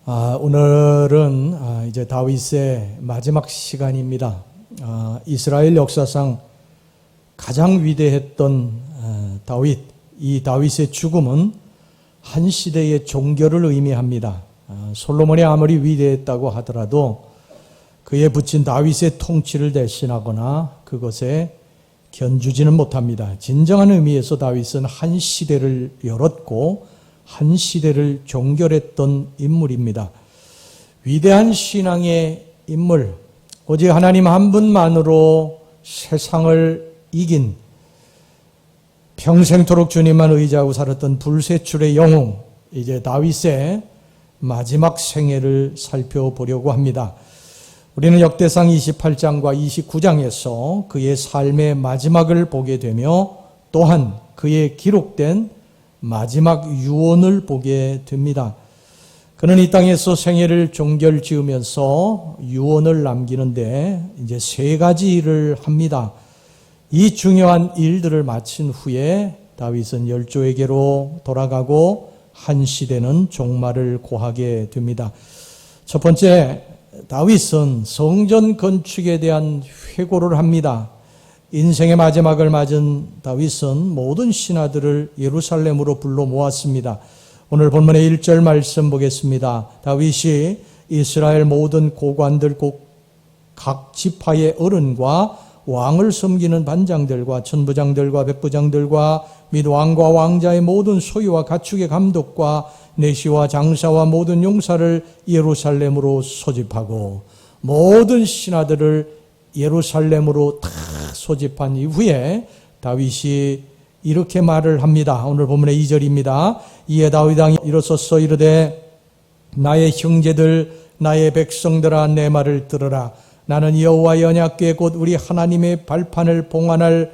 오늘은 이제 다윗의 마지막 시간입니다. 이스라엘 역사상 가장 위대했던 다윗, 이 다윗의 죽음은 한 시대의 종결을 의미합니다. 솔로몬이 아무리 위대했다고 하더라도 그에 붙인 다윗의 통치를 대신하거나 그것에 견주지는 못합니다. 진정한 의미에서 다윗은 한 시대를 열었고 한 시대를 종결했던 인물입니다. 위대한 신앙의 인물, 오직 하나님 한 분만으로 세상을 이긴, 평생토록 주님만 의지하고 살았던 불세출의 영웅, 이제 다윗의 마지막 생애를 살펴보려고 합니다. 우리는 역대상 28장과 29장에서 그의 삶의 마지막을 보게 되며 또한 그의 기록된 마지막 유언을 보게 됩니다. 그는 이 땅에서 생애를 종결 지으면서 유언을 남기는데 이제 세 가지 일을 합니다. 이 중요한 일들을 마친 후에 다윗은 열조에게로 돌아가고 한 시대는 종말을 고하게 됩니다. 첫 번째, 다윗은 성전 건축에 대한 회고를 합니다. 인생의 마지막을 맞은 다윗은 모든 신하들을 예루살렘으로 불러 모았습니다. 오늘 본문의 1절 말씀 보겠습니다. 다윗이 이스라엘 모든 고관들 각 지파의 어른과 왕을 섬기는 반장들과 천부장들과 백부장들과 및 왕과 왕자의 모든 소유와 가축의 감독과 내시와 장사와 모든 용사를 예루살렘으로 소집하고 모든 신하들을 예루살렘으로 다 소집한 이후에 다윗이 이렇게 말을 합니다. 오늘 본문의 2절입니다. 이에 다윗 왕이 일어서서 이르되 나의 형제들 나의 백성들아 내 말을 들으라. 나는 여호와의 언약궤 곧 우리 하나님의 발판을 봉안할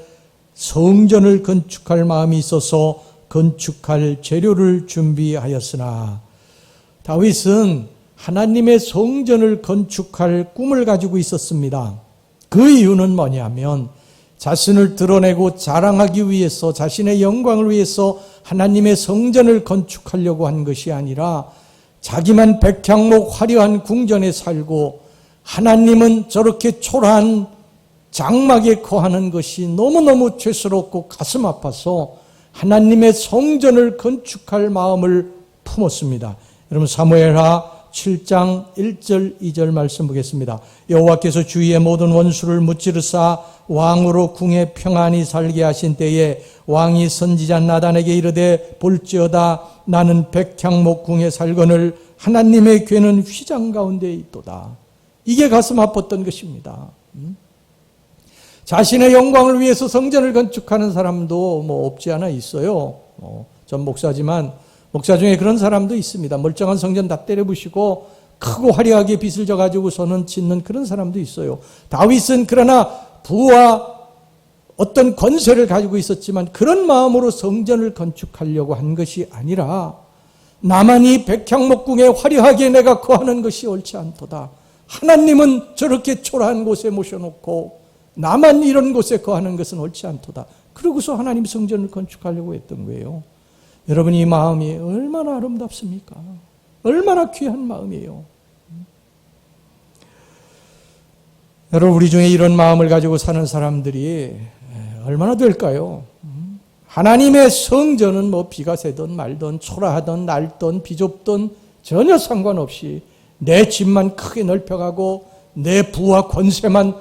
성전을 건축할 마음이 있어서 건축할 재료를 준비하였으나, 다윗은 하나님의 성전을 건축할 꿈을 가지고 있었습니다. 그 이유는 뭐냐면 자신을 드러내고 자랑하기 위해서, 자신의 영광을 위해서 하나님의 성전을 건축하려고 한 것이 아니라 자기만 백향목 화려한 궁전에 살고 하나님은 저렇게 초라한 장막에 거하는 것이 너무너무 죄스럽고 가슴 아파서 하나님의 성전을 건축할 마음을 품었습니다. 여러분, 사무엘하 7장 1절 2절 말씀 보겠습니다. 여호와께서 주위의 모든 원수를 무찌르사 왕으로 궁에 평안히 살게 하신 때에 왕이 선지자 나단에게 이르되 볼지어다 나는 백향목 궁에 살거늘 하나님의 궤는 휘장 가운데 있도다. 이게 가슴 아팠던 것입니다. 자신의 영광을 위해서 성전을 건축하는 사람도 없지 않아 있어요. 전 목사지만 목사 중에 그런 사람도 있습니다. 멀쩡한 성전 다 때려부시고 크고 화려하게 빚을 져가지고서는 짓는 그런 사람도 있어요. 다윗은 그러나 부와 어떤 권세를 가지고 있었지만 그런 마음으로 성전을 건축하려고 한 것이 아니라 나만이 백향목궁에 화려하게 내가 거하는 것이 옳지 않도다. 하나님은 저렇게 초라한 곳에 모셔놓고 나만 이런 곳에 거하는 것은 옳지 않도다. 그러고서 하나님 성전을 건축하려고 했던 거예요. 여러분, 이 마음이 얼마나 아름답습니까? 얼마나 귀한 마음이에요. 여러분, 우리 중에 이런 마음을 가지고 사는 사람들이 얼마나 될까요? 하나님의 성전은 비가 새든 말든 초라하든 낡든 비좁든 전혀 상관없이 내 집만 크게 넓혀가고 내 부와 권세만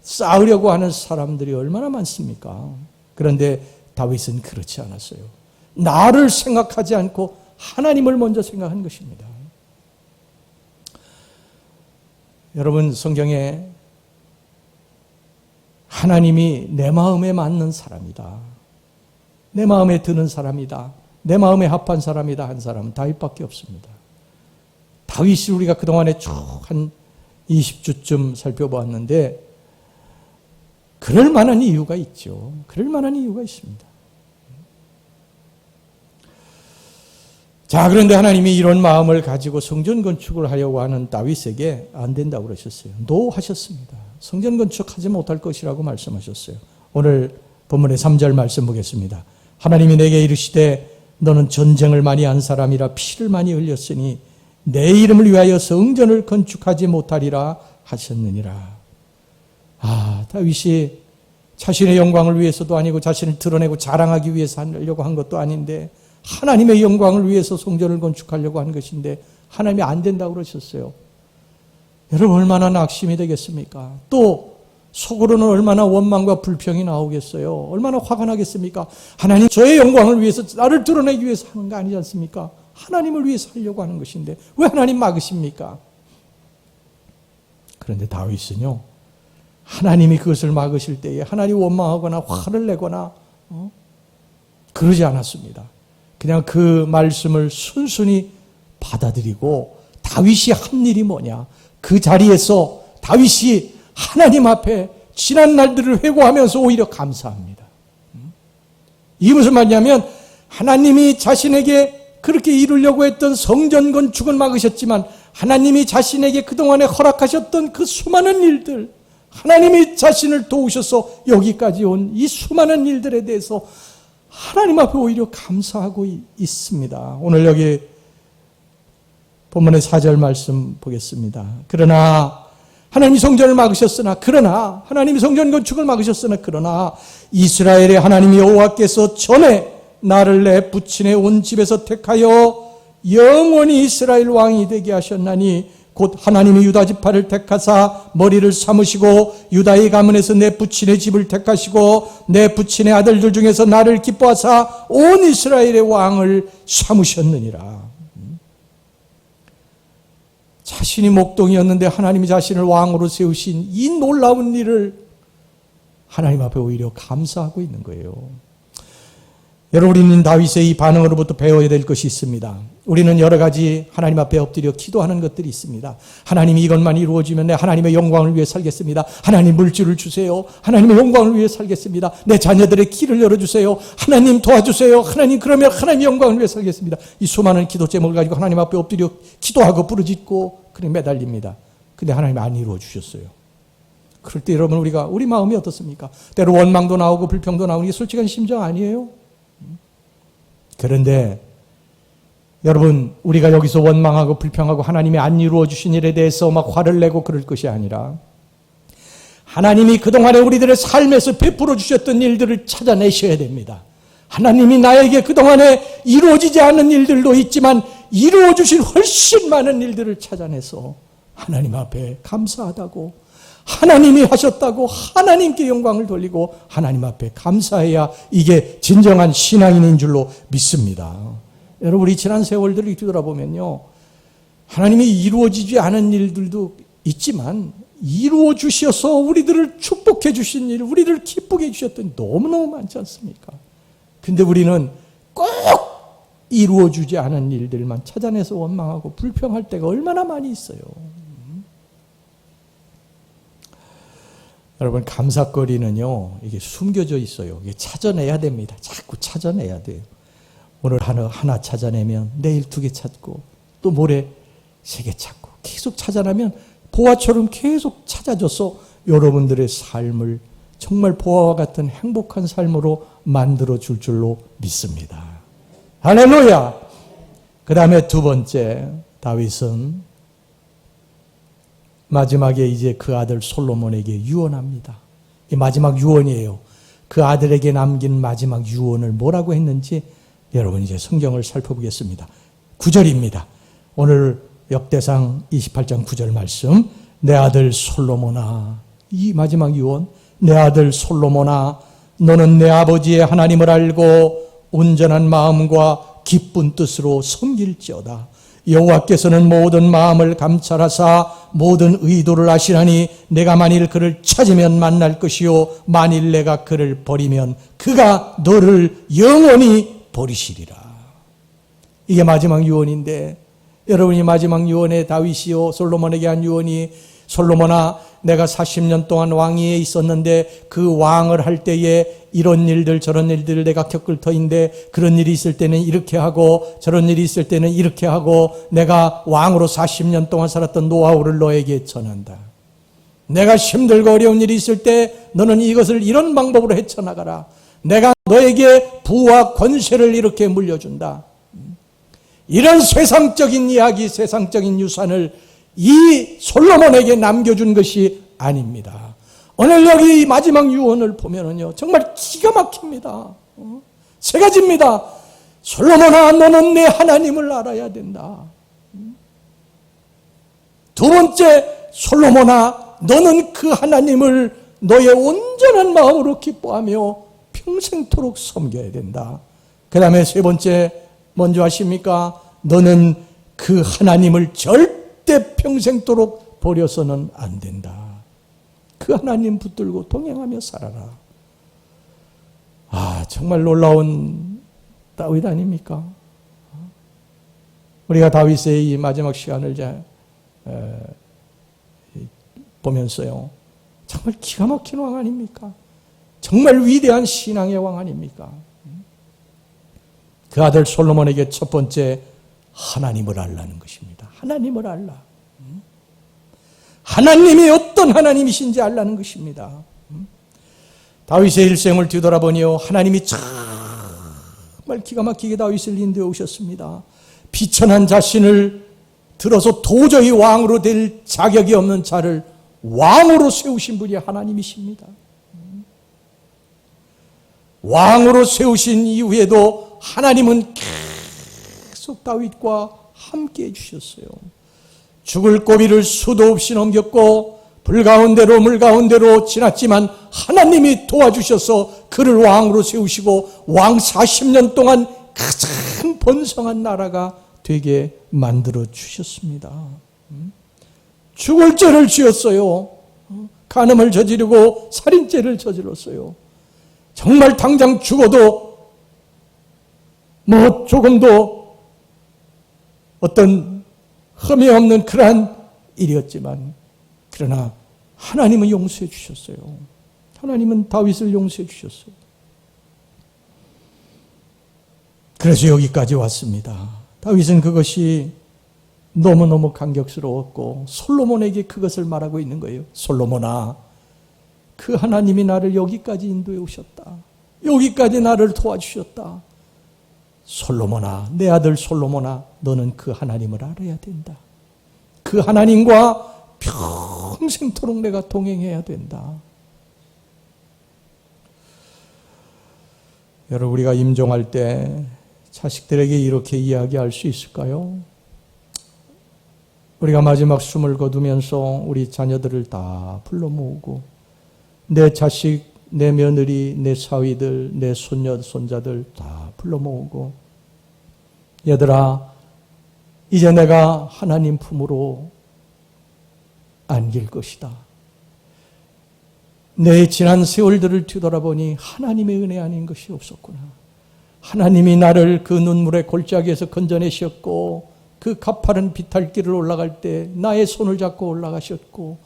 쌓으려고 하는 사람들이 얼마나 많습니까? 그런데 다윗은 그렇지 않았어요. 나를 생각하지 않고 하나님을 먼저 생각한 것입니다. 여러분, 성경에 하나님이 내 마음에 맞는 사람이다, 내 마음에 드는 사람이다, 내 마음에 합한 사람이다 한 사람은 다윗밖에 없습니다. 다윗을 우리가 그동안에 쭉 한 20주쯤 살펴보았는데 그럴 만한 이유가 있죠. 그럴 만한 이유가 있습니다. 자, 그런데 하나님이 이런 마음을 가지고 성전 건축을 하려고 하는 다윗에게 안 된다고 그러셨어요. 노 하셨습니다. 성전 건축하지 못할 것이라고 말씀하셨어요. 오늘 본문의 3절 말씀 보겠습니다. 하나님이 내게 이르시되 너는 전쟁을 많이 한 사람이라 피를 많이 흘렸으니 내 이름을 위하여 성전을 건축하지 못하리라 하셨느니라. 다윗이 자신의 영광을 위해서도 아니고 자신을 드러내고 자랑하기 위해서 하려고 한 것도 아닌데 하나님의 영광을 위해서 성전을 건축하려고 한 것인데 하나님이 안 된다고 그러셨어요. 여러분 얼마나 낙심이 되겠습니까? 또 속으로는 얼마나 원망과 불평이 나오겠어요. 얼마나 화가 나겠습니까? 하나님 저의 영광을 위해서 나를 드러내기 위해서 하는 거 아니지 않습니까? 하나님을 위해서 하려고 하는 것인데 왜 하나님 막으십니까? 그런데 다윗은요, 하나님이 그것을 막으실 때에 하나님 원망하거나 화를 내거나 그러지 않았습니다. 그냥 그 말씀을 순순히 받아들이고 다윗이 한 일이 뭐냐? 그 자리에서 다윗이 하나님 앞에 지난 날들을 회고하면서 오히려 감사합니다. 이게 무슨 말이냐면 하나님이 자신에게 그렇게 이루려고 했던 성전 건축은 막으셨지만 하나님이 자신에게 그동안에 허락하셨던 그 수많은 일들, 하나님이 자신을 도우셔서 여기까지 온 이 수많은 일들에 대해서 하나님 앞에 오히려 감사하고 있습니다. 오늘 여기 본문의 4절 말씀 보겠습니다. 그러나 하나님이 성전을 막으셨으나 그러나 하나님이 성전 건축을 막으셨으나 그러나 이스라엘의 하나님 여호와께서 전에 나를 내 부친의 온 집에서 택하여 영원히 이스라엘 왕이 되게 하셨나니 곧 하나님이 유다 지파를 택하사 머리를 삼으시고 유다의 가문에서 내 부친의 집을 택하시고 내 부친의 아들들 중에서 나를 기뻐하사 온 이스라엘의 왕을 삼으셨느니라. 자신이 목동이었는데 하나님이 자신을 왕으로 세우신 이 놀라운 일을 하나님 앞에 오히려 감사하고 있는 거예요. 여러분, 우리는 다윗의 이 반응으로부터 배워야 될 것이 있습니다. 우리는 여러 가지 하나님 앞에 엎드려 기도하는 것들이 있습니다. 하나님이 이것만 이루어지면 내 하나님의 영광을 위해 살겠습니다. 하나님 물질을 주세요. 하나님의 영광을 위해 살겠습니다. 내 자녀들의 길을 열어주세요. 하나님 도와주세요. 하나님 그러면 하나님의 영광을 위해 살겠습니다. 이 수많은 기도 제목을 가지고 하나님 앞에 엎드려 기도하고 부르짖고 그래 매달립니다. 근데 하나님이 안 이루어 주셨어요. 그럴 때 여러분 우리 마음이 어떻습니까? 때로 원망도 나오고 불평도 나오는 게 솔직한 심정 아니에요? 그런데 여러분, 우리가 여기서 원망하고 불평하고 하나님이 안 이루어 주신 일에 대해서 막 화를 내고 그럴 것이 아니라 하나님이 그동안에 우리들의 삶에서 베풀어 주셨던 일들을 찾아내셔야 됩니다. 하나님이 나에게 그동안에 이루어지지 않은 일들도 있지만 이루어 주신 훨씬 많은 일들을 찾아내서 하나님 앞에 감사하다고, 하나님이 하셨다고 하나님께 영광을 돌리고 하나님 앞에 감사해야 이게 진정한 신앙인인 줄로 믿습니다. 여러분, 우리 지난 세월들을 뒤돌아보면요, 하나님이 이루어지지 않은 일들도 있지만 이루어 주셔서 우리들을 축복해 주신 일, 우리를 기쁘게 해주셨던 너무너무 많지 않습니까? 근데 우리는 꼭 이루어지지 않은 일들만 찾아내서 원망하고 불평할 때가 얼마나 많이 있어요. 여러분, 감사거리는요, 이게 숨겨져 있어요. 이게 찾아내야 됩니다. 자꾸 찾아내야 돼요. 오늘 하나 찾아내면 내일 2개 찾고 또 모레 3개 찾고 계속 찾아내면 보화처럼 계속 찾아줘서 여러분들의 삶을 정말 보화와 같은 행복한 삶으로 만들어줄 줄로 믿습니다. 할렐루야! 그 다음에 2번째, 다윗은 마지막에 이제 그 아들 솔로몬에게 유언합니다. 이 마지막 유언이에요. 그 아들에게 남긴 마지막 유언을 뭐라고 했는지 여러분 이제 성경을 살펴보겠습니다. 9절입니다. 오늘 역대상 28장 9절 말씀. 내 아들 솔로몬아, 이 마지막 유언. 내 아들 솔로몬아, 너는 내 아버지의 하나님을 알고 온전한 마음과 기쁜 뜻으로 섬길지어다. 여호와께서는 모든 마음을 감찰하사 모든 의도를 아시나니 내가 만일 그를 찾으면 만날 것이요 만일 내가 그를 버리면 그가 너를 영원히 버리시리라. 이게 마지막 유언인데, 여러분이 마지막 유언에 다윗이요 솔로몬에게 한 유언이, 솔로몬아, 내가 40년 동안 왕위에 있었는데 그 왕을 할 때에 이런 일들 저런 일들을 내가 겪을 터인데 그런 일이 있을 때는 이렇게 하고 저런 일이 있을 때는 이렇게 하고 내가 왕으로 40년 동안 살았던 노하우를 너에게 전한다. 내가 힘들고 어려운 일이 있을 때 너는 이것을 이런 방법으로 헤쳐나가라. 내가 너에게 부와 권세를 이렇게 물려준다. 이런 세상적인 이야기, 세상적인 유산을 이 솔로몬에게 남겨준 것이 아닙니다. 오늘 여기 마지막 유언을 보면은요, 정말 기가 막힙니다. 세 가지입니다. 솔로몬아, 너는 내 하나님을 알아야 된다. 두 번째, 솔로몬아, 너는 그 하나님을 너의 온전한 마음으로 기뻐하며 평생토록 섬겨야 된다. 그 다음에 세 번째, 뭔지 아십니까? 너는 그 하나님을 절대 평생토록 버려서는 안 된다. 그 하나님 붙들고 동행하며 살아라. 아, 정말 놀라운 다윗 아닙니까? 우리가 다윗의 이 마지막 시간을 보면서요, 정말 기가 막힌 왕 아닙니까? 정말 위대한 신앙의 왕 아닙니까? 그 아들 솔로몬에게 첫 번째, 하나님을 알라는 것입니다. 하나님을 알라. 하나님이 어떤 하나님이신지 알라는 것입니다. 다윗의 일생을 뒤돌아보니요, 하나님이 정말 기가 막히게 다윗을 인도해 오셨습니다. 비천한 자신을 들어서 도저히 왕으로 될 자격이 없는 자를 왕으로 세우신 분이 하나님이십니다. 왕으로 세우신 이후에도 하나님은 계속 다윗과 함께 해주셨어요. 죽을 고비를 수도 없이 넘겼고 불 가운데로 물 가운데로 지났지만 하나님이 도와주셔서 그를 왕으로 세우시고 왕 40년 동안 가장 번성한 나라가 되게 만들어 주셨습니다. 죽을 죄를 지었어요. 간음을 저지르고 살인죄를 저질렀어요. 정말 당장 죽어도 뭐 조금도 어떤 흠이 없는 그러한 일이었지만, 그러나 하나님은 용서해 주셨어요. 하나님은 다윗을 용서해 주셨어요. 그래서 여기까지 왔습니다. 다윗은 그것이 너무너무 감격스러웠고 솔로몬에게 그것을 말하고 있는 거예요. 솔로몬아, 그 하나님이 나를 여기까지 인도해 오셨다. 여기까지 나를 도와주셨다. 솔로몬아, 내 아들 솔로몬아, 너는 그 하나님을 알아야 된다. 그 하나님과 평생토록 내가 동행해야 된다. 여러분, 우리가 임종할 때 자식들에게 이렇게 이야기할 수 있을까요? 우리가 마지막 숨을 거두면서 우리 자녀들을 다 불러 모으고 내 자식, 내 며느리, 내 사위들, 내 손녀, 손자들 다 불러 모으고, 얘들아, 이제 내가 하나님 품으로 안길 것이다. 내 지난 세월들을 뒤돌아보니 하나님의 은혜 아닌 것이 없었구나. 하나님이 나를 그 눈물의 골짜기에서 건져내셨고 그 가파른 비탈길을 올라갈 때 나의 손을 잡고 올라가셨고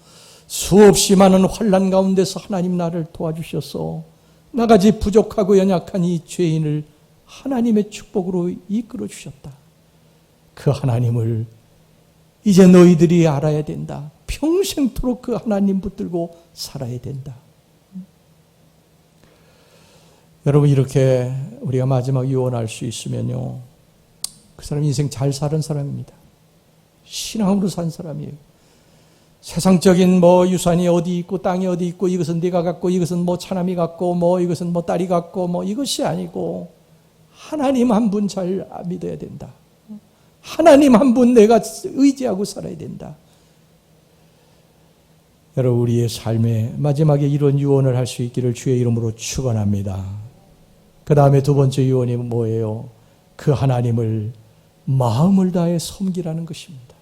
수없이 많은 환난 가운데서 하나님 나를 도와주셔서 나같이 부족하고 연약한 이 죄인을 하나님의 축복으로 이끌어 주셨다. 그 하나님을 이제 너희들이 알아야 된다. 평생토록 그 하나님 붙들고 살아야 된다. 여러분, 이렇게 우리가 마지막 유언할 수 있으면요, 그 사람 인생 잘 사는 사람입니다. 신앙으로 산 사람이에요. 세상적인 뭐 유산이 어디 있고 땅이 어디 있고 이것은 네가 갖고 이것은 뭐 차남이 갖고 뭐 이것은 뭐 딸이 갖고 뭐 이것이 아니고 하나님 한 분 잘 믿어야 된다. 하나님 한 분 내가 의지하고 살아야 된다. 여러분, 우리의 삶에 마지막에 이런 유언을 할 수 있기를 주의 이름으로 축원합니다. 그 다음에 두 번째 유언이 뭐예요? 그 하나님을 마음을 다해 섬기라는 것입니다.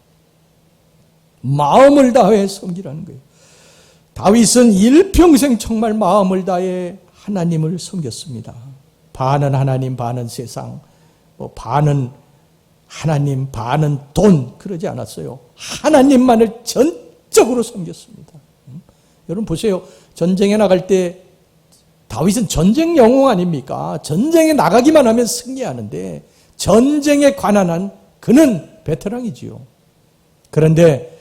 마음을 다해 섬기라는 거예요. 다윗은 일평생 정말 마음을 다해 하나님을 섬겼습니다. 반은 하나님, 반은 세상, 뭐 반은 하나님, 반은 돈, 그러지 않았어요. 하나님만을 전적으로 섬겼습니다. 여러분 보세요. 전쟁에 나갈 때 다윗은 전쟁 영웅 아닙니까? 전쟁에 나가기만 하면 승리하는데 전쟁에 관한 한 그는 베테랑이지요. 그런데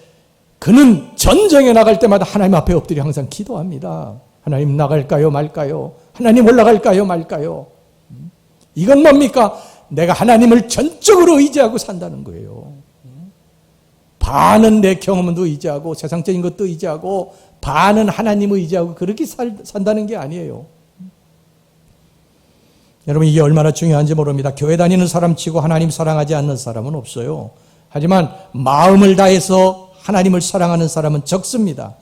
그는 전쟁에 나갈 때마다 하나님 앞에 엎드려 항상 기도합니다. 하나님 나갈까요 말까요? 하나님 올라갈까요 말까요? 이건 뭡니까? 내가 하나님을 전적으로 의지하고 산다는 거예요. 반은 내 경험도 의지하고 세상적인 것도 의지하고 반은 하나님 의지하고 그렇게 산다는 게 아니에요. 여러분, 이게 얼마나 중요한지 모릅니다. 교회 다니는 사람 치고 하나님 사랑하지 않는 사람은 없어요. 하지만 마음을 다해서 하나님을 사랑하는 사람은 적습니다.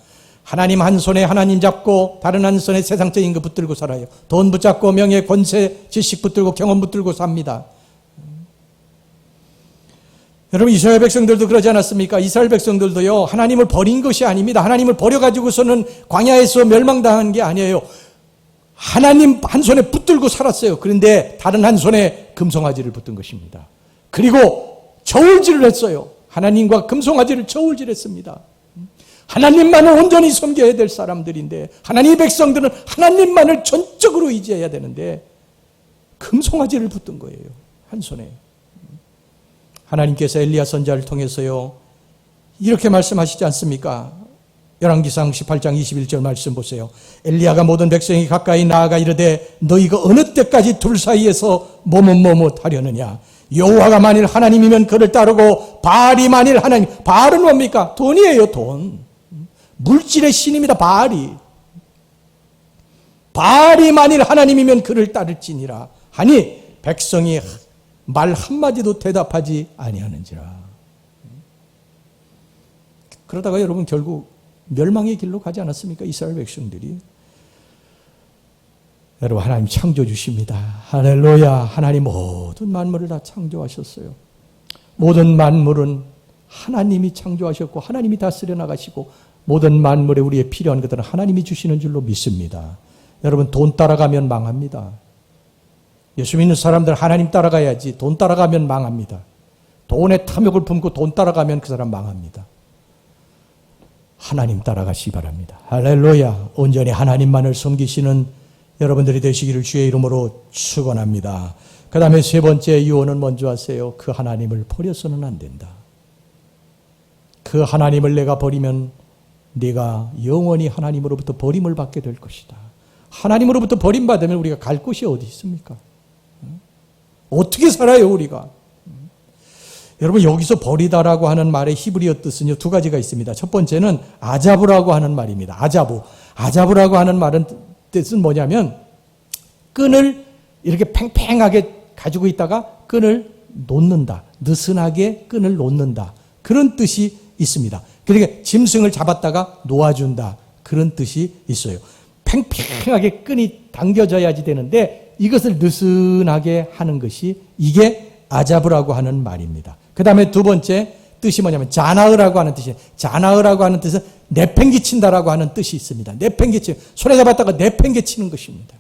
하나님 한 손에 하나님 잡고 다른 한 손에 세상적인 거 붙들고 살아요. 돈 붙잡고 명예, 권세, 지식 붙들고 경험 붙들고 삽니다. 여러분, 이스라엘 백성들도 그러지 않았습니까? 이스라엘 백성들도요, 하나님을 버린 것이 아닙니다. 하나님을 버려가지고서는 광야에서 멸망당한 게 아니에요. 하나님 한 손에 붙들고 살았어요. 그런데 다른 한 손에 금송아지를 붙든 것입니다. 그리고 저울질을 했어요. 하나님과 금송아지를 저울질했습니다. 하나님만을 온전히 섬겨야 될 사람들인데, 하나님의 백성들은 하나님만을 전적으로 의지해야 되는데 금송아지를 붙든 거예요. 한 손에. 하나님께서 엘리야 선지자를 통해서요, 이렇게 말씀하시지 않습니까? 열왕기상 18장 21절 말씀 보세요. 엘리야가 모든 백성이 가까이 나아가 이르되 너희가 어느 때까지 둘 사이에서 머뭇머뭇하려느냐. 여호와가 만일 하나님이면 그를 따르고 바알이 만일 하나님. 바알은 뭡니까? 돈이에요. 돈. 물질의 신입니다. 바알이. 바알이 만일 하나님이면 그를 따를지니라 하니 백성이 말 한마디도 대답하지 아니하는지라. 그러다가 여러분 결국 멸망의 길로 가지 않았습니까? 이스라엘 백성들이. 여러분, 하나님 창조주십니다. 할렐루야. 하나님 모든 만물을 다 창조하셨어요. 모든 만물은 하나님이 창조하셨고 하나님이 다스려 나가시고 모든 만물에 우리의 필요한 것들은 하나님이 주시는 줄로 믿습니다. 여러분, 돈 따라가면 망합니다. 예수 믿는 사람들 하나님 따라가야지. 돈 따라가면 망합니다. 돈에 탐욕을 품고 돈 따라가면 그 사람 망합니다. 하나님 따라가시기 바랍니다. 할렐루야. 온전히 하나님만을 섬기시는 여러분들이 되시기를 주의 이름으로 축원합니다. 그 다음에 세 번째 유언은 뭔지 아세요? 그 하나님을 버려서는 안 된다. 그 하나님을 내가 버리면 네가 영원히 하나님으로부터 버림을 받게 될 것이다. 하나님으로부터 버림받으면 우리가 갈 곳이 어디 있습니까? 어떻게 살아요, 우리가? 여러분, 여기서 버리다라고 하는 말의 히브리어 뜻은요, 두 가지가 있습니다. 첫 번째는 아자부라고 하는 말입니다. 아자부. 아자부라고 하는 말은 뜻은 뭐냐면 끈을 이렇게 팽팽하게 가지고 있다가 끈을 놓는다. 느슨하게 끈을 놓는다. 그런 뜻이 있습니다. 그러니까 짐승을 잡았다가 놓아준다. 그런 뜻이 있어요. 팽팽하게 끈이 당겨져야지 되는데 이것을 느슨하게 하는 것이 이게 아자브라고 하는 말입니다. 그 다음에 두 번째 뜻이 뭐냐면 자나으라고 하는 뜻이에요. 자나으라고 하는 뜻은 내팽개친다라고 하는 뜻이 있습니다. 내팽개치, 손에 잡았다가 내팽개치는 것입니다.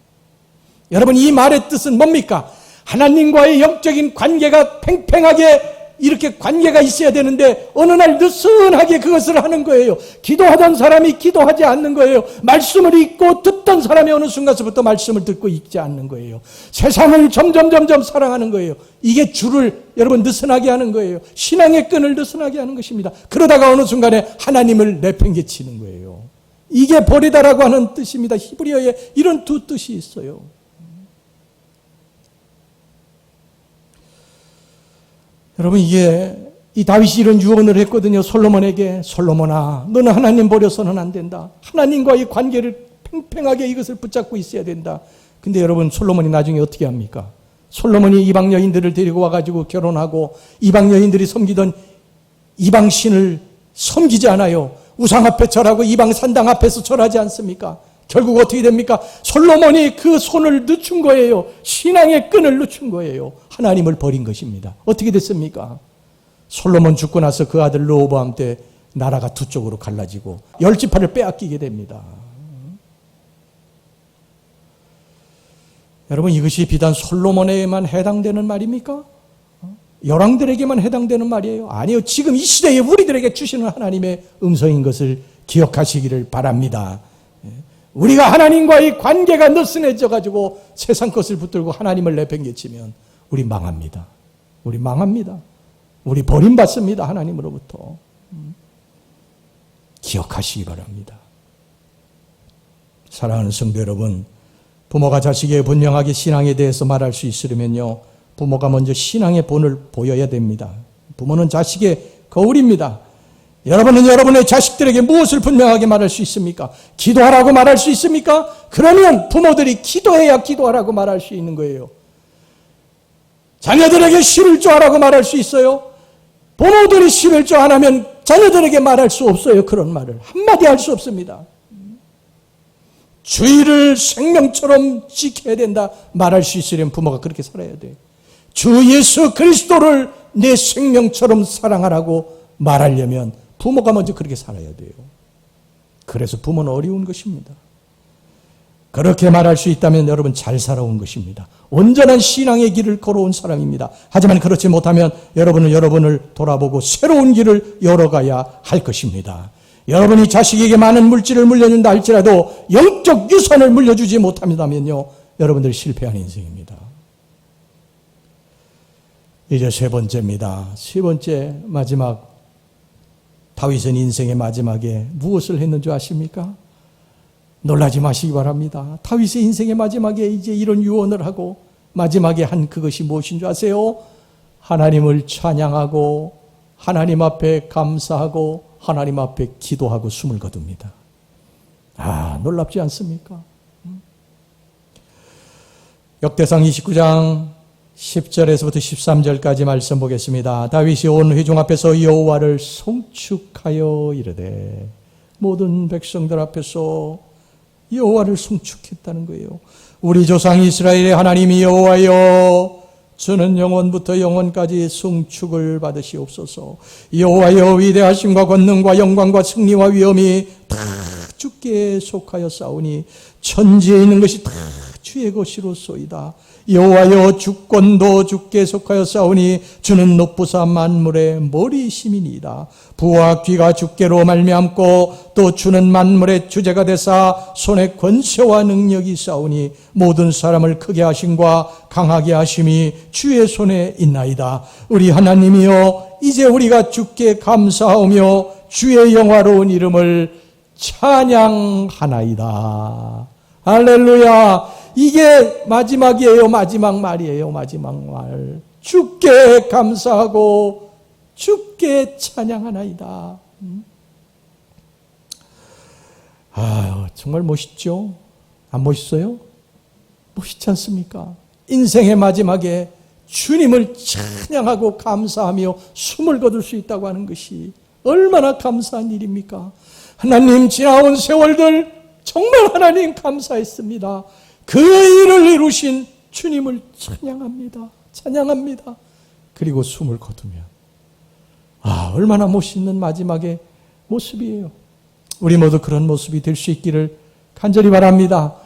여러분, 이 말의 뜻은 뭡니까? 하나님과의 영적인 관계가 팽팽하게 이렇게 관계가 있어야 되는데 어느 날 느슨하게 그것을 하는 거예요. 기도하던 사람이 기도하지 않는 거예요. 말씀을 읽고 듣던 사람이 어느 순간서부터 말씀을 듣고 읽지 않는 거예요. 세상을 점점 사랑하는 거예요. 이게 주를 여러분 느슨하게 하는 거예요. 신앙의 끈을 느슨하게 하는 것입니다. 그러다가 어느 순간에 하나님을 내팽개치는 거예요. 이게 버리다라고 하는 뜻입니다. 히브리어에 이런 두 뜻이 있어요. 여러분, 이 다윗이 이런 유언을 했거든요. 솔로몬에게. 솔로몬아, 너는 하나님 버려서는 안 된다. 하나님과의 관계를 팽팽하게 이것을 붙잡고 있어야 된다. 근데 여러분, 솔로몬이 나중에 어떻게 합니까? 솔로몬이 이방 여인들을 데리고 와가지고 결혼하고 이방 여인들이 섬기던 이방 신을 섬기지 않아요. 우상 앞에 절하고 이방 산당 앞에서 절하지 않습니까? 결국 어떻게 됩니까? 솔로몬이 그 손을 늦춘 거예요. 신앙의 끈을 늦춘 거예요. 하나님을 버린 것입니다. 어떻게 됐습니까? 솔로몬 죽고 나서 그 아들 르호보암 때 나라가 두 쪽으로 갈라지고 10지파를 빼앗기게 됩니다. 여러분, 이것이 비단 솔로몬에게만 해당되는 말입니까? 열왕들에게만 해당되는 말이에요? 아니요. 지금 이 시대에 우리들에게 주시는 하나님의 음성인 것을 기억하시기를 바랍니다. 우리가 하나님과의 관계가 느슨해져 가지고 세상 것을 붙들고 하나님을 내팽개치면 우리 망합니다. 우리 망합니다. 우리 버림받습니다. 하나님으로부터. 기억하시기 바랍니다. 사랑하는 성도 여러분, 부모가 자식에게 분명하게 신앙에 대해서 말할 수 있으려면요, 부모가 먼저 신앙의 본을 보여야 됩니다. 부모는 자식의 거울입니다. 여러분은 여러분의 자식들에게 무엇을 분명하게 말할 수 있습니까? 기도하라고 말할 수 있습니까? 그러면 부모들이 기도해야 기도하라고 말할 수 있는 거예요. 자녀들에게 11조 하라고 말할 수 있어요? 부모들이 11조 안 하면 자녀들에게 말할 수 없어요. 그런 말을 한마디 할 수 없습니다. 주의를 생명처럼 지켜야 된다 말할 수 있으려면 부모가 그렇게 살아야 돼요. 주 예수 그리스도를 내 생명처럼 사랑하라고 말하려면 부모가 먼저 그렇게 살아야 돼요. 그래서 부모는 어려운 것입니다. 그렇게 말할 수 있다면 여러분 잘 살아온 것입니다. 온전한 신앙의 길을 걸어온 사람입니다. 하지만 그렇지 못하면 여러분은 여러분을 돌아보고 새로운 길을 열어가야 할 것입니다. 여러분이 자식에게 많은 물질을 물려준다 할지라도 영적 유산을 물려주지 못한다면요, 여러분들 실패한 인생입니다. 이제 세 번째입니다. 세 번째, 마지막. 다윗은 인생의 마지막에 무엇을 했는 줄 아십니까? 놀라지 마시기 바랍니다. 다윗의 인생의 마지막에 이제 이런 유언을 하고 마지막에 한 그것이 무엇인 줄 아세요? 하나님을 찬양하고 하나님 앞에 감사하고 하나님 앞에 기도하고 숨을 거둡니다. 아, 놀랍지 않습니까? 역대상 29장 10절에서부터 13절까지 말씀 보겠습니다. 다윗이 온 회중 앞에서 여호와를 송축하여 이르되, 모든 백성들 앞에서 여호와를 송축했다는 거예요. 우리 조상 이스라엘의 하나님이 여호와여, 주는 영원부터 영원까지 송축을 받으시옵소서. 여호와여, 위대하심과 권능과 영광과 승리와 위엄이 다 주께 속하여 싸우니 천지에 있는 것이 다 주의 것이로소이다. 여호와여, 주권도 주께 속하여 싸우니 주는 높으사 만물의 머리심이니이다. 부와 귀가 주께로 말미암고 또 주는 만물의 주제가 되사 손에 권세와 능력이 싸우니 모든 사람을 크게 하심과 강하게 하심이 주의 손에 있나이다. 우리 하나님이여, 이제 우리가 주께 감사하며 주의 영화로운 이름을 찬양하나이다. 할렐루야. 이게 마지막이에요. 마지막 말이에요. 마지막 말. 주께 감사하고 주께 찬양하나이다. 아, 정말 멋있죠? 안 멋있어요? 멋있지 않습니까? 인생의 마지막에 주님을 찬양하고 감사하며 숨을 거둘 수 있다고 하는 것이 얼마나 감사한 일입니까? 하나님, 지나온 세월들 정말 하나님 감사했습니다. 그 일을 이루신 주님을 찬양합니다. 찬양합니다. 그리고 숨을 거두면, 아, 얼마나 멋있는 마지막의 모습이에요. 우리 모두 그런 모습이 될 수 있기를 간절히 바랍니다.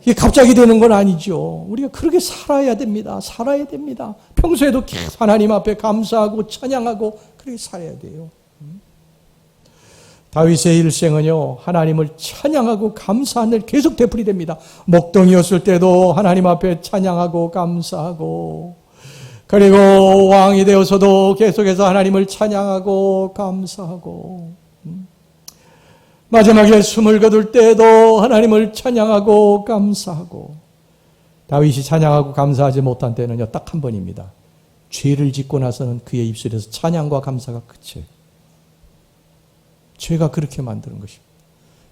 이게 갑자기 되는 건 아니죠. 우리가 그렇게 살아야 됩니다. 살아야 됩니다. 평소에도 계속 하나님 앞에 감사하고 찬양하고 그렇게 살아야 돼요. 다윗의 일생은요, 하나님을 찬양하고 감사한 일 계속 되풀이 됩니다. 목동이었을 때도 하나님 앞에 찬양하고 감사하고, 그리고 왕이 되어서도 계속해서 하나님을 찬양하고 감사하고, 마지막에 숨을 거둘 때도 하나님을 찬양하고 감사하고. 다윗이 찬양하고 감사하지 못한 때는요, 딱 한 번입니다. 죄를 짓고 나서는 그의 입술에서 찬양과 감사가 끝이에요. 죄가 그렇게 만드는 것입니다.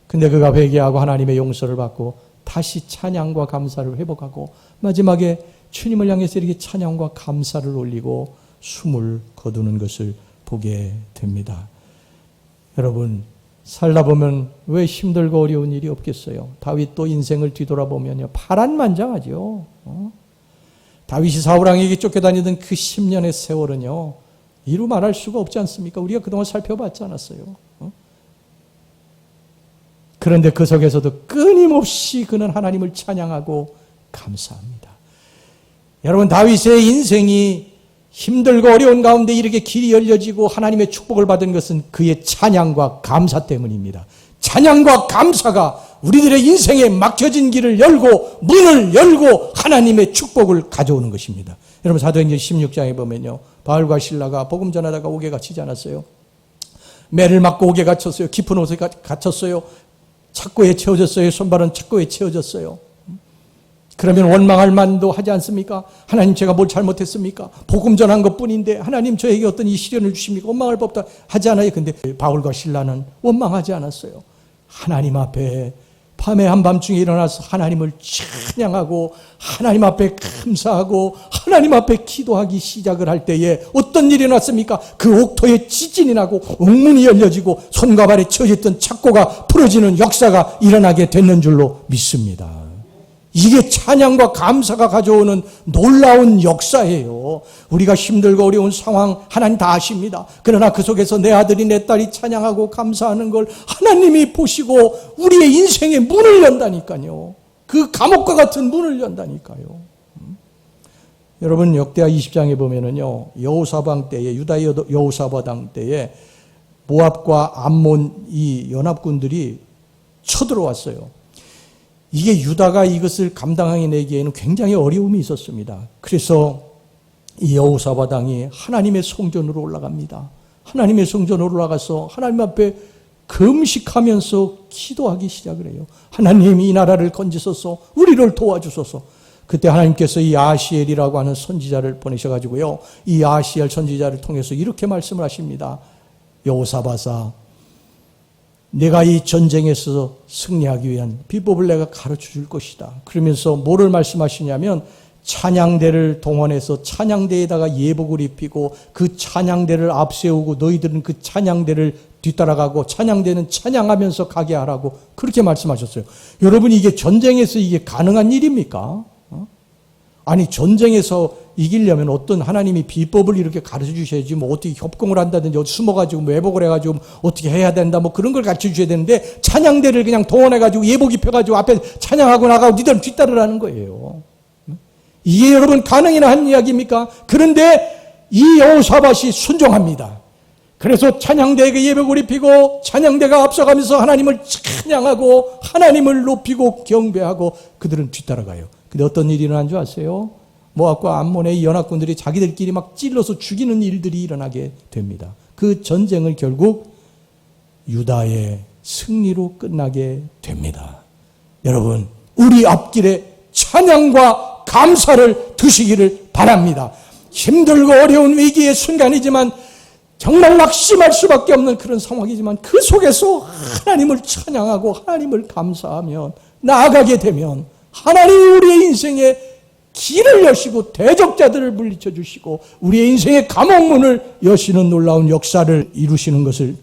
근데 그가 회개하고 하나님의 용서를 받고 다시 찬양과 감사를 회복하고 마지막에 주님을 향해서 이렇게 찬양과 감사를 올리고 숨을 거두는 것을 보게 됩니다. 여러분, 살다 보면 왜 힘들고 어려운 일이 없겠어요? 다윗도 인생을 뒤돌아보면요, 파란만장하죠. 다윗이 사울왕에게 쫓겨다니던 그 10년의 세월은요, 이루 말할 수가 없지 않습니까? 우리가 그동안 살펴봤지 않았어요? 그런데 그 속에서도 끊임없이 그는 하나님을 찬양하고 감사합니다. 여러분, 다윗의 인생이 힘들고 어려운 가운데 이렇게 길이 열려지고 하나님의 축복을 받은 것은 그의 찬양과 감사 때문입니다. 찬양과 감사가 우리들의 인생에 막혀진 길을 열고 문을 열고 하나님의 축복을 가져오는 것입니다. 여러분, 사도행전 16장에 보면요, 바울과 실라가 복음 전하다가 옥에 갇히지 않았어요? 매를 맞고 옥에 갇혔어요. 깊은 옷에 갇혔어요. 착고에 채워졌어요. 손발은 착고에 채워졌어요. 그러면 원망할 만도 하지 않습니까? 하나님 제가 뭘 잘못했습니까? 복음 전한 것뿐인데 하나님 저에게 어떤 이 시련을 주십니까? 원망할 법도 하지 않아요. 근데 바울과 실라는 원망하지 않았어요. 하나님 앞에 밤에 한밤중에 일어나서 하나님을 찬양하고 하나님 앞에 감사하고 하나님 앞에 기도하기 시작을 할 때에 어떤 일이 났습니까? 그 옥토에 지진이 나고 옥문이 열려지고 손과 발에 처졌던 착고가 풀어지는 역사가 일어나게 됐는 줄로 믿습니다. 이게 찬양과 감사가 가져오는 놀라운 역사예요. 우리가 힘들고 어려운 상황 하나님 다 아십니다. 그러나 그 속에서 내 아들이 내 딸이 찬양하고 감사하는 걸 하나님이 보시고 우리의 인생의 문을 연다니까요. 그 감옥과 같은 문을 연다니까요. 여러분 역대하 20장에 보면은요, 여호사방 때에, 유다 여호사바당 때에 모압과 암몬 이 연합군들이 쳐들어왔어요. 이게 유다가 이것을 감당해내기에는 굉장히 어려움이 있었습니다. 그래서 이 여호사바당이 하나님의 성전으로 올라갑니다. 하나님의 성전으로 올라가서 하나님 앞에 금식하면서 기도하기 시작을 해요. 하나님 이 나라를 건지소서, 우리를 도와주소서. 그때 하나님께서 이 아시엘이라고 하는 선지자를 보내셔가지고요, 이 아시엘 선지자를 통해서 이렇게 말씀을 하십니다. 여호사밧아, 내가 이 전쟁에서 승리하기 위한 비법을 내가 가르쳐 줄 것이다. 그러면서 뭐를 말씀하시냐면 찬양대를 동원해서 찬양대에다가 예복을 입히고 그 찬양대를 앞세우고 너희들은 그 찬양대를 뒤따라가고 찬양대는 찬양하면서 가게 하라고 그렇게 말씀하셨어요. 여러분 이게 전쟁에서 이게 가능한 일입니까? 아니 전쟁에서 이기려면 어떤 하나님이 비법을 이렇게 가르쳐 주셔야지 뭐 어떻게 협공을 한다든지 숨어가지고 매복을 해가지고 어떻게 해야 된다 뭐 그런 걸 가르쳐 주셔야 되는데 찬양대를 그냥 동원해가지고 예복 입혀가지고 앞에 찬양하고 나가고 니들은 뒤따르라는 거예요. 이게 여러분 가능이나 한 이야기입니까? 그런데 이 여호사밧이 순종합니다. 그래서 찬양대에게 예복을 입히고 찬양대가 앞서가면서 하나님을 찬양하고 하나님을 높이고 경배하고 그들은 뒤따라가요. 근데 어떤 일이 일어난 줄 아세요? 모압과 암몬의 연합군들이 자기들끼리 막 찔러서 죽이는 일들이 일어나게 됩니다. 그 전쟁은 결국 유다의 승리로 끝나게 됩니다. 여러분, 우리 앞길에 찬양과 감사를 두시기를 바랍니다. 힘들고 어려운 위기의 순간이지만 정말 낙심할 수밖에 없는 그런 상황이지만 그 속에서 하나님을 찬양하고 하나님을 감사하면 나아가게 되면 하나님이 우리의 인생에 길을 여시고 대적자들을 물리쳐 주시고 우리의 인생의 감옥문을 여시는 놀라운 역사를 이루시는 것을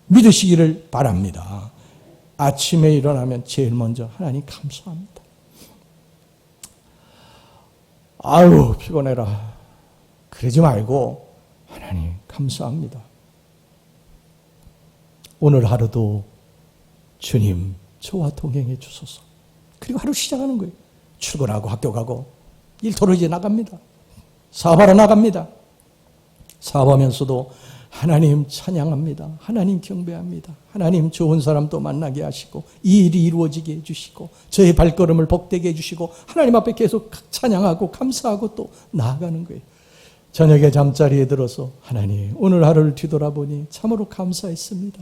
믿으시기를 바랍니다. 아침에 일어나면 제일 먼저 하나님 감사합니다. 아유 피곤해라 그러지 말고 하나님 감사합니다. 오늘 하루도 주님 저와 동행해 주소서. 그리고 하루 시작하는 거예요. 출근하고 학교 가고 일터로 이제 나갑니다. 사업하러 나갑니다. 사업하면서도 하나님 찬양합니다. 하나님 경배합니다. 하나님 좋은 사람도 만나게 하시고 이 일이 이루어지게 해주시고 저의 발걸음을 복되게 해주시고 하나님 앞에 계속 찬양하고 감사하고 또 나아가는 거예요. 저녁에 잠자리에 들어서 하나님 오늘 하루를 뒤돌아보니 참으로 감사했습니다.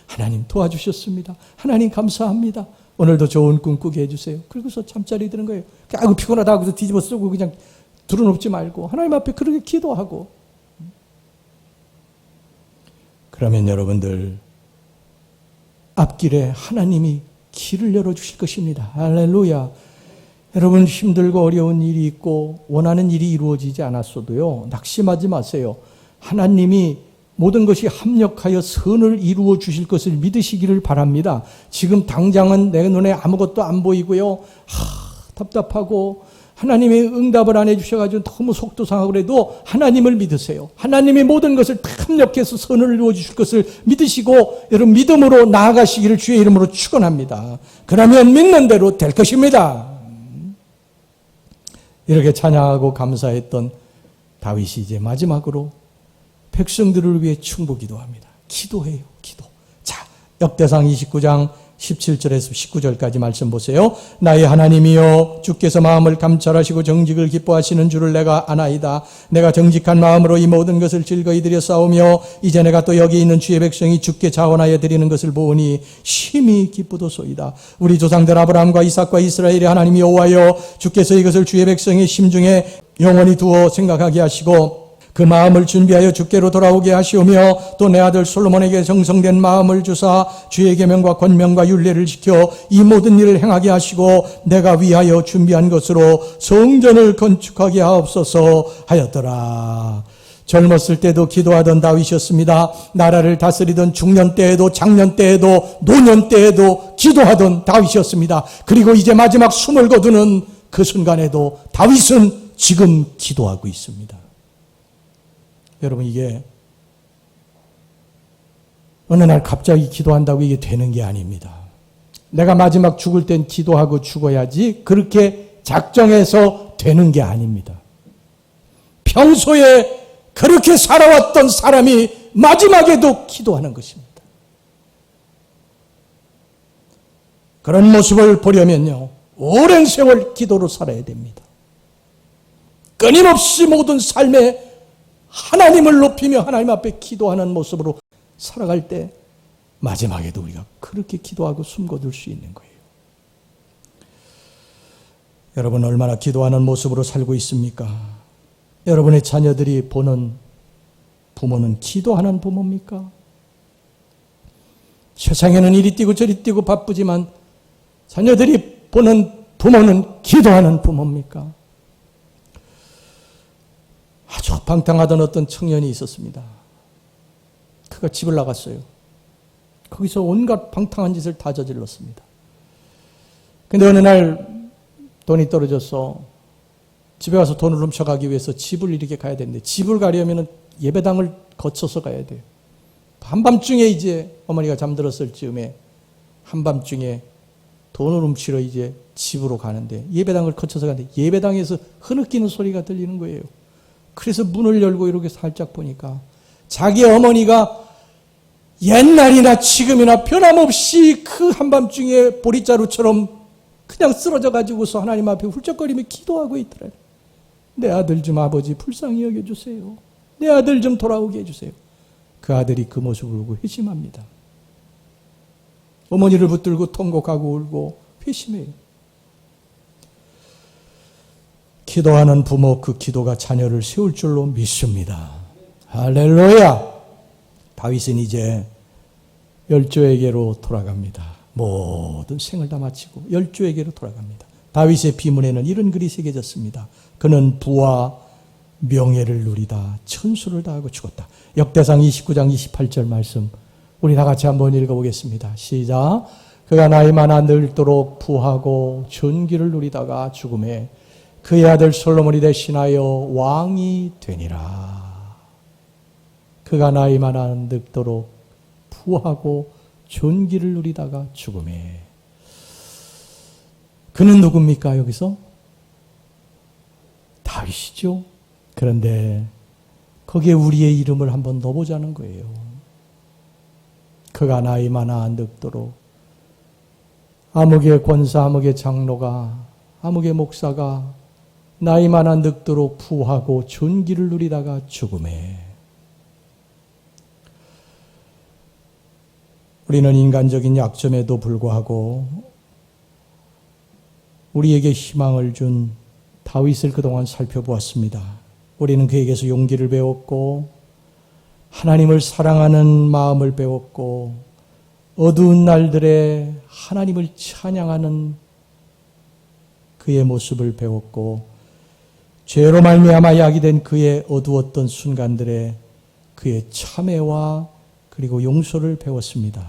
하나님 도와주셨습니다. 하나님 감사합니다. 오늘도 좋은 꿈 꾸게 해주세요. 그러고서 잠자리 드는 거예요. 아이고 피곤하다 하고서 뒤집어 쓰고 그냥 두려놓지 말고 하나님 앞에 그렇게 기도하고. 그러면 여러분들 앞길에 하나님이 길을 열어주실 것입니다. 할렐루야. 여러분 힘들고 어려운 일이 있고 원하는 일이 이루어지지 않았어도요, 낙심하지 마세요. 하나님이 모든 것이 합력하여 선을 이루어 주실 것을 믿으시기를 바랍니다. 지금 당장은 내 눈에 아무것도 안 보이고요, 답답하고 하나님의 응답을 안 해주셔가지고 너무 속도 상하고 그래도 하나님을 믿으세요. 하나님이 모든 것을 다 합력해서 선을 이루어 주실 것을 믿으시고 여러분 믿음으로 나아가시기를 주의 이름으로 축원합니다. 그러면 믿는 대로 될 것입니다. 이렇게 찬양하고 감사했던 다윗이 이제 마지막으로 백성들을 위해 충고 기도합니다. 기도해요, 기도. 자, 역대상 29장 17절에서 19절까지 말씀 보세요. 나의 하나님이여, 주께서 마음을 감찰하시고 정직을 기뻐하시는 줄을 내가 아나이다. 내가 정직한 마음으로 이 모든 것을 즐거이 드려 싸우며 이제 내가 또 여기 있는 주의 백성이 주께 자원하여 드리는 것을 보니 심히 기쁘도소이다. 우리 조상들 아브라함과 이삭과 이스라엘의 하나님 여호와여, 주께서 이것을 주의 백성의 심중에 영원히 두어 생각하게 하시고 그 마음을 준비하여 주께로 돌아오게 하시오며 또 내 아들 솔로몬에게 정성된 마음을 주사 주의 계명과 권명과 율례를 지켜 이 모든 일을 행하게 하시고 내가 위하여 준비한 것으로 성전을 건축하게 하옵소서 하였더라. 젊었을 때도 기도하던 다윗이었습니다. 나라를 다스리던 중년 때에도 장년 때에도 노년 때에도 기도하던 다윗이었습니다. 그리고 이제 마지막 숨을 거두는 그 순간에도 다윗은 지금 기도하고 있습니다. 여러분, 이게 어느 날 갑자기 기도한다고 이게 되는 게 아닙니다. 내가 마지막 죽을 땐 기도하고 죽어야지 그렇게 작정해서 되는 게 아닙니다. 평소에 그렇게 살아왔던 사람이 마지막에도 기도하는 것입니다. 그런 모습을 보려면요, 오랜 세월 기도로 살아야 됩니다. 끊임없이 모든 삶에 하나님을 높이며 하나님 앞에 기도하는 모습으로 살아갈 때 마지막에도 우리가 그렇게 기도하고 숨거둘 수 있는 거예요. 여러분, 얼마나 기도하는 모습으로 살고 있습니까? 여러분의 자녀들이 보는 부모는 기도하는 부모입니까? 세상에는 이리 뛰고 저리 뛰고 바쁘지만 자녀들이 보는 부모는 기도하는 부모입니까? 아주 방탕하던 어떤 청년이 있었습니다. 그가 집을 나갔어요. 거기서 온갖 방탕한 짓을 다 저질렀습니다. 근데 어느 날 돈이 떨어져서 집에 가서 돈을 훔쳐가기 위해서 집을 이렇게 가야 되는데, 집을 가려면 예배당을 거쳐서 가야 돼요. 한밤중에 이제 어머니가 잠들었을 즈음에 한밤중에 돈을 훔치러 이제 집으로 가는데 예배당을 거쳐서 가는데 예배당에서 흐느끼는 소리가 들리는 거예요. 그래서 문을 열고 이렇게 살짝 보니까 자기 어머니가 옛날이나 지금이나 변함없이 그 한밤중에 보릿자루처럼 그냥 쓰러져 가지고서 하나님 앞에 훌쩍거리며 기도하고 있더래요. 내 아들 좀 아버지 불쌍히 여겨주세요. 내 아들 좀 돌아오게 해주세요. 그 아들이 그 모습을 보고 회심합니다. 어머니를 붙들고 통곡하고 울고 회심해요. 기도하는 부모, 그 기도가 자녀를 세울 줄로 믿습니다. 할렐루야! 다윗은 이제 열조에게로 돌아갑니다. 모든 생을 다 마치고 열조에게로 돌아갑니다. 다윗의 비문에는 이런 글이 새겨졌습니다. 그는 부와 명예를 누리다 천수를 다하고 죽었다. 역대상 29장 28절 말씀 우리 다 같이 한번 읽어보겠습니다. 시작. 그가 나이 많아 늙도록 부하고 존귀를 누리다가 죽음에 그의 아들 솔로몬이 대신하여 왕이 되니라. 그가 나이 많아 늙도록 부하고 존귀를 누리다가 죽음에. 그는 누굽니까 여기서? 다윗이죠. 그런데 거기에 우리의 이름을 한번 넣어보자는 거예요. 그가 나이 많아 늙도록 암흑의 권사, 암흑의 장로가, 암흑의 목사가 나이 많아 늙도록 부하고 존귀를 누리다가 죽음에. 우리는 인간적인 약점에도 불구하고 우리에게 희망을 준 다윗을 그동안 살펴보았습니다. 우리는 그에게서 용기를 배웠고 하나님을 사랑하는 마음을 배웠고 어두운 날들에 하나님을 찬양하는 그의 모습을 배웠고 죄로 말미암아 야기된 그의 어두웠던 순간들에 그의 참회와 그리고 용서를 배웠습니다.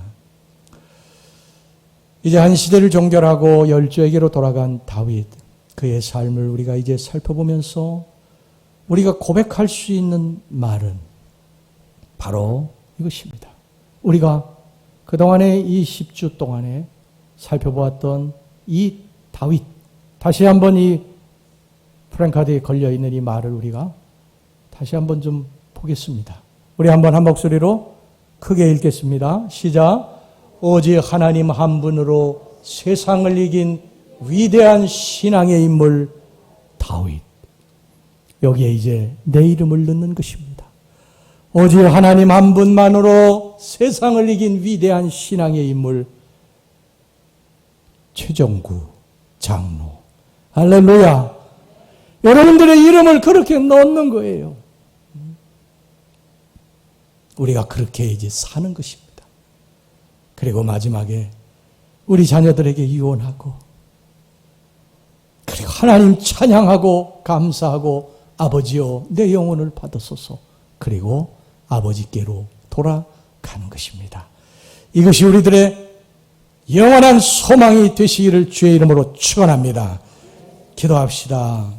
이제 한 시대를 종결하고 열조에게로 돌아간 다윗, 그의 삶을 우리가 이제 살펴보면서 우리가 고백할 수 있는 말은 바로 이것입니다. 우리가 그동안의 이 10주 동안에 살펴보았던 이 다윗, 다시 한번 이 프랭카드에 걸려있는 이 말을 우리가 다시 한번 좀 보겠습니다. 우리 한번 한 목소리로 크게 읽겠습니다. 시작. 오직 하나님 한 분으로 세상을 이긴 위대한 신앙의 인물 다윗. 여기에 이제 내 이름을 넣는 것입니다. 오직 하나님 한 분만으로 세상을 이긴 위대한 신앙의 인물 최정구 장로. 할렐루야. 여러분들의 이름을 그렇게 넣는 거예요. 우리가 그렇게 이제 사는 것입니다. 그리고 마지막에 우리 자녀들에게 유언하고, 그리고 하나님 찬양하고 감사하고, 아버지여 내 영혼을 받으소서. 그리고 아버지께로 돌아가는 것입니다. 이것이 우리들의 영원한 소망이 되시기를 주의 이름으로 축원합니다. 기도합시다.